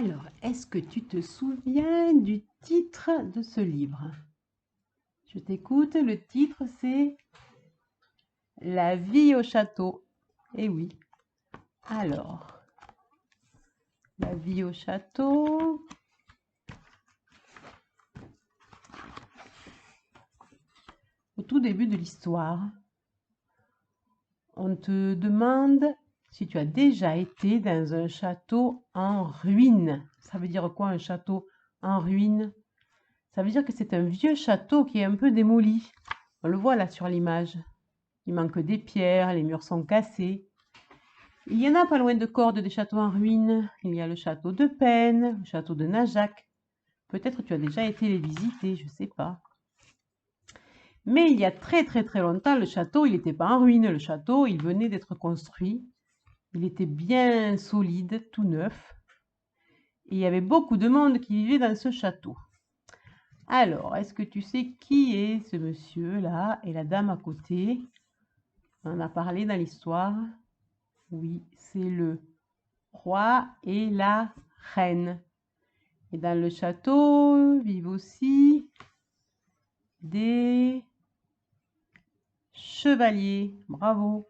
Alors, est-ce que tu te souviens du titre de ce livre? Je t'écoute, le titre c'est La vie au château. Eh oui. Alors, La vie au château. Au tout début de l'histoire, on te demande si tu as déjà été dans un château en ruine. Ça veut dire quoi un château en ruine? Ça veut dire que c'est un vieux château qui est un peu démoli. On le voit là sur l'image. Il manque des pierres, les murs sont cassés. Il y en a pas loin de Cordes des châteaux en ruine. Il y a le château de Penne, le château de Najac. Peut-être tu as déjà été les visiter, je ne sais pas. Mais il y a très longtemps, le château, il n'était pas en ruine. Le château, il venait d'être construit. Il était bien solide, tout neuf. Et il y avait beaucoup de monde qui vivait dans ce château. Alors, est-ce que tu sais qui est ce monsieur-là et la dame à côté? On en a parlé dans l'histoire. Oui, c'est le roi et la reine. Et dans le château vivent aussi des chevaliers. Bravo.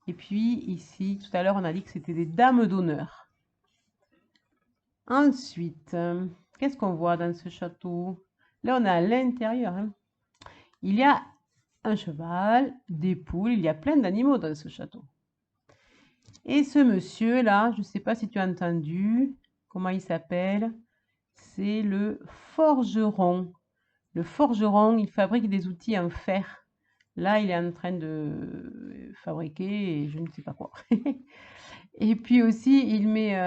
Et puis ici, tout à l'heure, on a dit que c'était des dames d'honneur. Ensuite, qu'est-ce qu'on voit dans ce château? Là, on est à l'intérieur. Il y a un cheval, des poules, il y a plein d'animaux dans ce château. Et ce monsieur-là, je ne sais pas si tu as entendu, comment il s'appelle? C'est le forgeron. Le forgeron, il fabrique des outils en fer. Là, il est en train de fabriquer je ne sais pas quoi. Et puis aussi, il met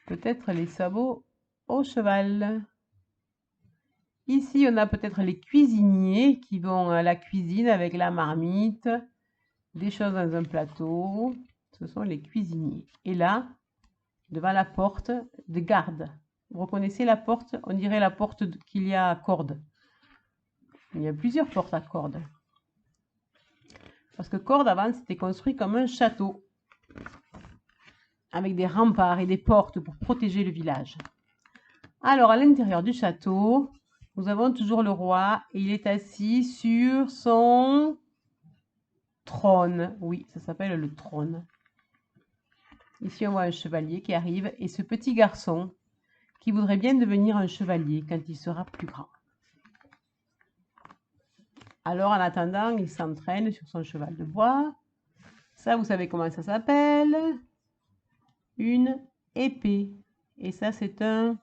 peut-être les sabots au cheval. Ici, on a peut-être les cuisiniers qui vont à la cuisine avec la marmite, des choses dans un plateau. Ce sont les cuisiniers. Et là, devant la porte, des gardes. Vous reconnaissez la porte? On dirait la porte qu'il y a à Cordes. Il y a plusieurs portes à Cordes. Parce que Cordes, avant, c'était construit comme un château. Avec des remparts et des portes pour protéger le village. Alors, à l'intérieur du château, nous avons toujours le roi. Et il est assis sur son trône. Oui, ça s'appelle le trône. Ici, on voit un chevalier qui arrive. Et ce petit garçon qui voudrait bien devenir un chevalier quand il sera plus grand. Alors, en attendant, il s'entraîne sur son cheval de bois. Ça, vous savez comment ça s'appelle? Une épée. Et ça, c'est un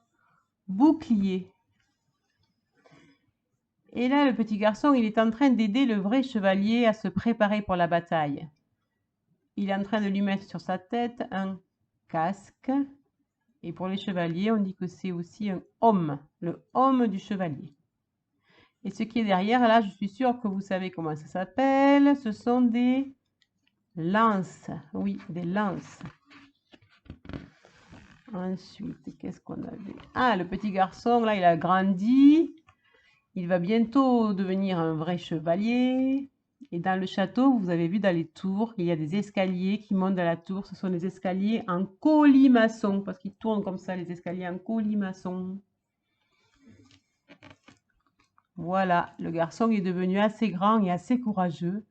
bouclier. Et là, le petit garçon, il est en train d'aider le vrai chevalier à se préparer pour la bataille. Il est en train de lui mettre sur sa tête un casque. Et pour les chevaliers, on dit que c'est aussi un homme, le homme du chevalier. Et ce qui est derrière, là, je suis sûre que vous savez comment ça s'appelle. Ce sont des lances. Oui, des lances. Ensuite, qu'est-ce qu'on avait? Ah, le petit garçon, là, il a grandi. Il va bientôt devenir un vrai chevalier. Et dans le château, vous avez vu dans les tours, il y a des escaliers qui montent dans la tour. Ce sont des escaliers en colimaçon, parce qu'ils tournent comme ça, les escaliers en colimaçon. Voilà, le garçon est devenu assez grand et assez courageux.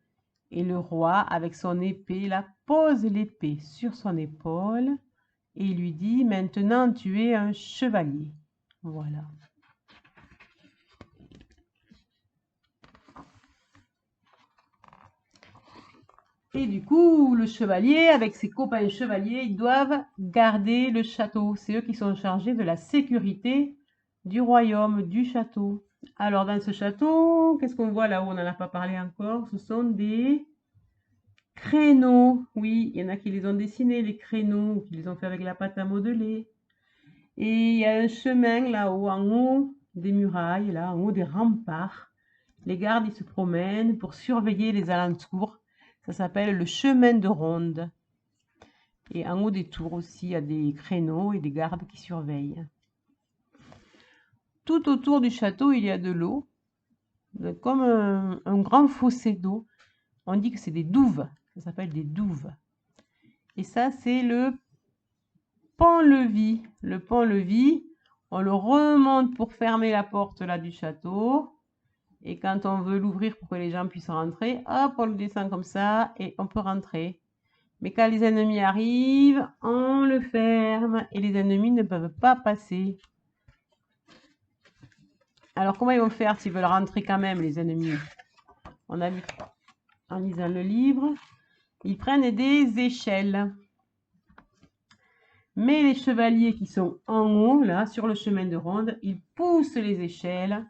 Et le roi, avec son épée, là, pose l'épée sur son épaule et il lui dit, maintenant tu es un chevalier. Voilà. Et du coup, le chevalier, avec ses copains chevaliers, ils doivent garder le château. C'est eux qui sont chargés de la sécurité du royaume, du château. Alors, dans ce château, qu'est-ce qu'on voit là-haut? On n'en a pas parlé encore. Ce sont des créneaux. Oui, il y en a qui les ont dessinés, les créneaux, ou qui les ont fait avec la pâte à modeler. Et il y a un chemin là-haut, en haut des murailles, là, en haut des remparts. Les gardes, ils se promènent pour surveiller les alentours. Ça s'appelle le chemin de ronde. Et en haut des tours aussi, il y a des créneaux et des gardes qui surveillent. Tout autour du château, il y a de l'eau, comme un grand fossé d'eau. On dit que c'est des douves. Ça s'appelle des douves. Et ça, c'est le pont-levis. Le pont-levis, on le remonte pour fermer la porte là du château. Et quand on veut l'ouvrir pour que les gens puissent rentrer, hop, on le descend comme ça et on peut rentrer. Mais quand les ennemis arrivent, on le ferme et les ennemis ne peuvent pas passer. Alors, comment ils vont faire s'ils veulent rentrer quand même, les ennemis? On a vu en lisant le livre, ils prennent des échelles. Mais les chevaliers qui sont en haut, là, sur le chemin de ronde, ils poussent les échelles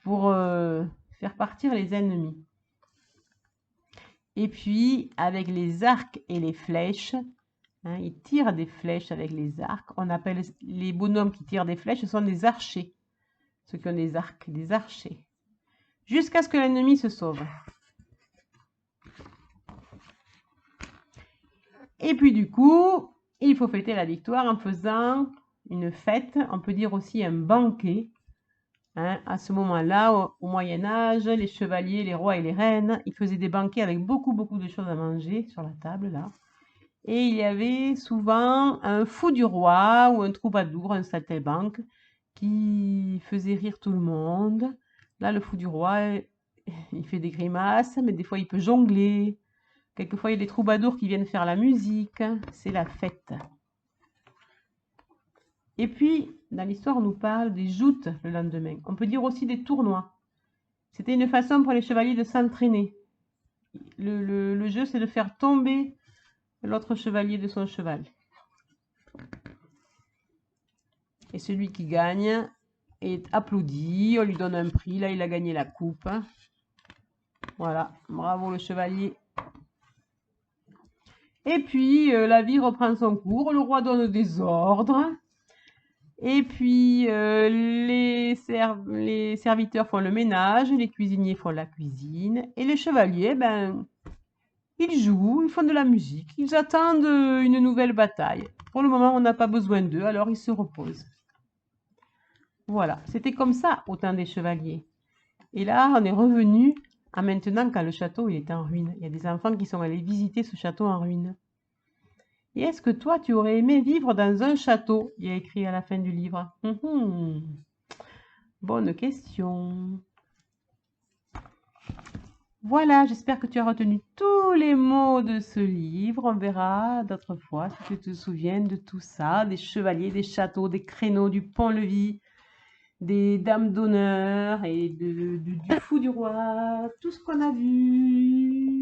pour faire partir les ennemis. Et puis, avec les arcs et les flèches, hein, ils tirent des flèches avec les arcs. On appelle les bonhommes qui tirent des flèches, ce sont des archers. Ceux qui ont des arcs, des archers. Jusqu'à ce que l'ennemi se sauve. Et puis du coup, il faut fêter la victoire en faisant une fête, on peut dire aussi un banquet. Hein, à ce moment-là, au Moyen-Âge, les chevaliers, les rois et les reines, ils faisaient des banquets avec beaucoup de choses à manger sur la table, là. Et il y avait souvent un fou du roi ou un troubadour, un saltimbanque, qui faisait rire tout le monde. Là, le fou du roi, il fait des grimaces, mais des fois, il peut jongler. Quelquefois, il y a des troubadours qui viennent faire la musique. C'est la fête. Et puis, dans l'histoire, on nous parle des joutes le lendemain. On peut dire aussi des tournois. C'était une façon pour les chevaliers de s'entraîner. Le jeu, c'est de faire tomber l'autre chevalier de son cheval. Et celui qui gagne est applaudi, on lui donne un prix. Là, il a gagné la coupe. Voilà, bravo le chevalier. Et puis, la vie reprend son cours. Le roi donne des ordres. Et puis, les serviteurs font le ménage, les cuisiniers font la cuisine. Et les chevaliers, ben, ils jouent, ils font de la musique. Ils attendent une nouvelle bataille. Pour le moment, on n'a pas besoin d'eux, alors ils se reposent. Voilà, c'était comme ça au temps des chevaliers. Et là, on est revenu à maintenant quand le château il est en ruine. Il y a des enfants qui sont allés visiter ce château en ruine. Et est-ce que toi, tu aurais aimé vivre dans un château? Il y a écrit à la fin du livre. Bonne question. Voilà, j'espère que tu as retenu tous les mots de ce livre. On verra d'autres fois si tu te souviens de tout ça, des chevaliers, des châteaux, des créneaux, du pont-levis, des dames d'honneur et du fou du roi, tout ce qu'on a vu.